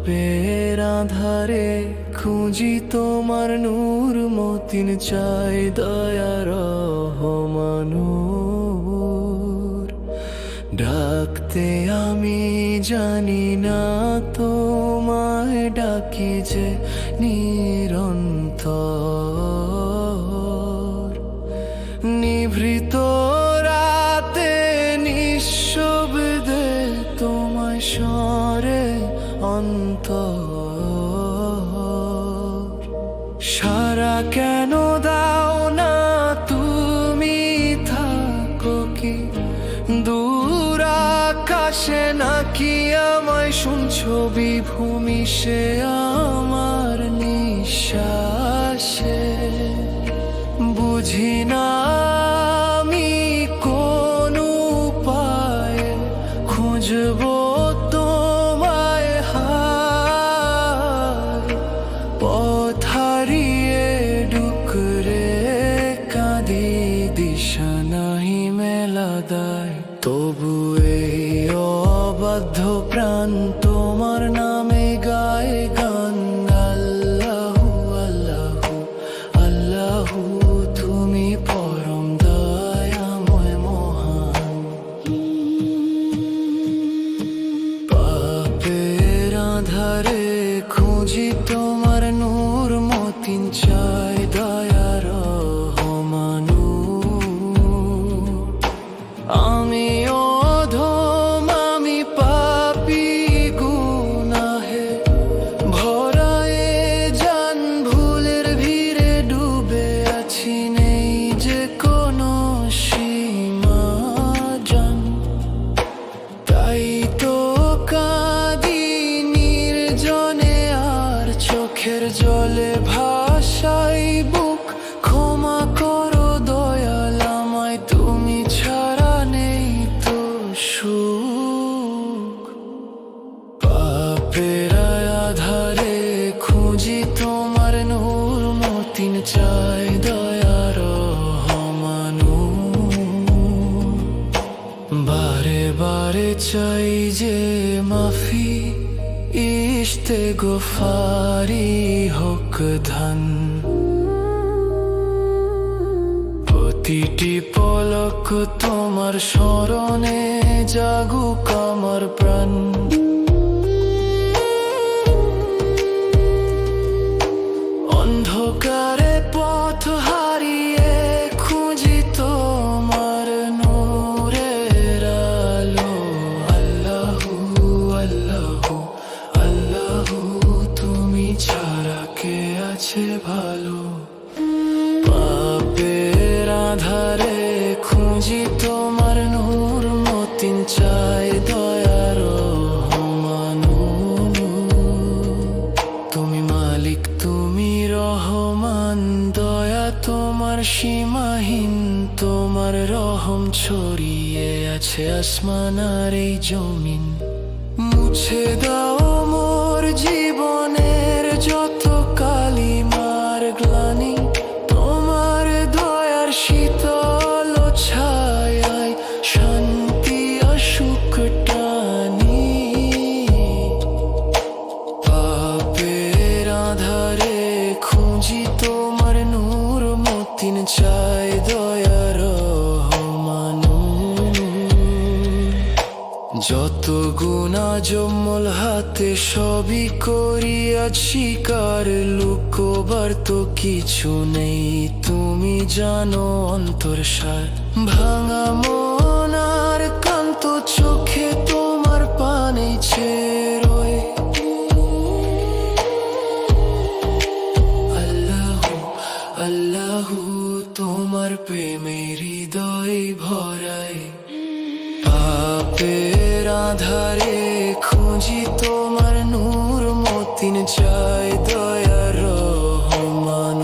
পাপের আধারে খুঁজি তোমার নূর মতিন চাই দয়া রহমানুর। ডাকতে আমি জানি না তোমায় ডাকি যে নিরন্তর। নিভৃত রাতে নিঃশব্দে তোমায় স্বরে অন্তর। সারা কেন দাও না তুমি, থাকো কি দূর আকাশে, নাকি আমায় শুনছো বিভূমি সে আমার নিঃশ্বাসে। বুঝি না আমি কোন উপায়ে খুঁজবো তোমায়, হায় পথ হারিয়ে ডুকরে কাঁদি, দিশা নাহি মেলা দায়। তবু এই অবাধ্য প্রাণ তোমার নামে গায়ে গান। আল্লাহু আল্লাহু আল্লাহু, তুমি পরম দয়াময় মহান। পাপের আধারে খুঁজি তোমার নূর মতিন চাই দয়া রহমানুর। আমি অধম, আমি পাপী গুনাহে ভরা এ জান, ভুলের ভিড়ে ডুবে আছি, নেই যে কোনো সীমা জান। তাই তো কাঁদি নির্জনে আর চোখের জলে ভাসাই বুক। ক্ষমা করো দয়াল আমায়, তুমি ছাড়া নেই তো সুখ। পাপের আধারে খুঁজি তোমার নূর মতিন চাই দয়া রহমানুর। বারে বারে চাই যে মাফি, ইশতে গোফারি হোক ধন। প্রতিটি পলক তোমার স্মরণে জাগুক আমার প্রাণ। অন্ধকারে পথ হারিয়ে খুঁজি তোমার নূরের আলো। আল্লাহু আল্লাহু আল্লাহু, তুমি ছাড়া কে আছে ভালো। পাপের আধারে খুঁজি তোমার নূর মতিন চাই দয়া রহমানুর। তুমি মালিক, তুমি রহমান, দয়া তোমার সীমাহীন। তোমার রহম ছড়িয়ে আছে আসমান আর এই জমিন। মুছে দাও মোর জীবনের যত কালিমার গ্লানি, তোমার দয়ার শীতল ছায়ায় শান্তি আসুক টানি। পাপের আধারে খুঁজি তোমার নূর মতিন চাই দয়া রহমানুর। যত গুনাহ জম্মল হাতে সবই করিয়াছি স্বীকার, লুকোবার তো কিছু নেই, তুমি জানো অন্তরসার। ভাঙা মন আর কান্ত চোখে তোমার পানে চেরোয়। আল্লাহু আল্লাহু, তোমার প্রেমে হৃদয় ভরায়। পাপের আধারে খুঁজি তোমার নূর মতিন চাই দয়া রহমানুর।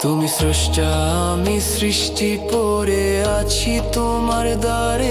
তুমি স্রষ্টা, আমি সৃষ্টি পড়ে আছি তোমার দ্বারে।